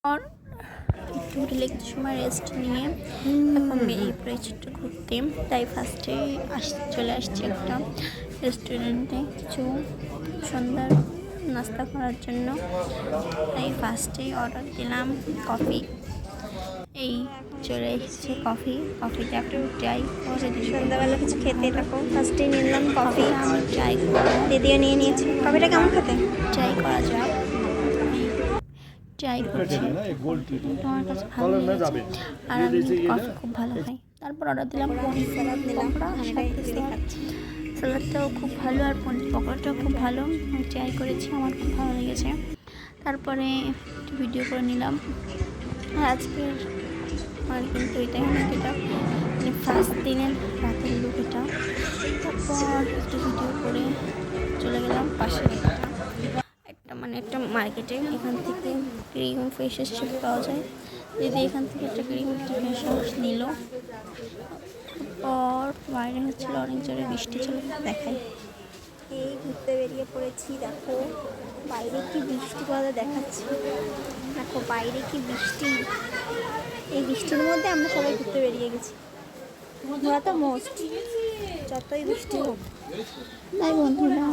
और একটু হোটেলে কিছু সময় রেস্ট নিয়ে এখন বেরিয়ে পড়েছি একটু ঘুরতে। তাই ফার্স্টে চলে আসছি একটা রেস্টুরেন্টে কিছু সন্ধ্যার নাস্তা করার জন্য। তাই ফার্স্টেই অর্ডার দিলাম কফি। এই চলে এসেছে কফিটা একটু ট্রাই করে সন্ধ্যাবেলা কিছু খেতে থাকো। ফার্স্টেই নিলাম কফি, আমি ট্রাই করবো। দিদিও নিয়ে নিয়েছি। কফিটা কেমন খেতে? ট্রাই করা যাক, ট্রাই করছি। তোমার কাছে ভালো লেগেছে আর আমি কফি খুব ভালো খাই। তারপর অর্ডার দিলাম পনির স্যালাড নিলাম, পকোড়া, সাথে স্যালাডটাও খুব ভালো আর পনির পকোড়াটাও খুব ভালো। আমি ট্রাই করেছি, আমার খুব ভালো লেগেছে। তারপরে একটু ভিডিও করে নিলাম। আর আজকের আমার কিন্তু এটাই এটা মানে ফার্স্ট দিনের রাতের লুক এটা। তারপর একটু ভিডিও করে চলে গেলাম পাশে একটা মার্কেটে। এখান থেকে ক্রিম ফেস ওয়াশ পাওয়া যায়। দিদি এখান থেকে একটা ক্রিম ফেস ওয়াশ নিল। তারপর বাইরে হচ্ছিল অনেক জোরে বৃষ্টি ছিল, দেখাই। এই ঘুরতে বেরিয়ে পড়েছি। দেখো বাইরে কি বৃষ্টি কথা দেখাচ্ছে। দেখো বাইরে কি বৃষ্টি। এই বৃষ্টির মধ্যে আমরা সবাই ঘুরতে বেরিয়ে গেছি। ঘোরা তো মোস্ট, যতই বৃষ্টি হোক। তাই বন্ধুরা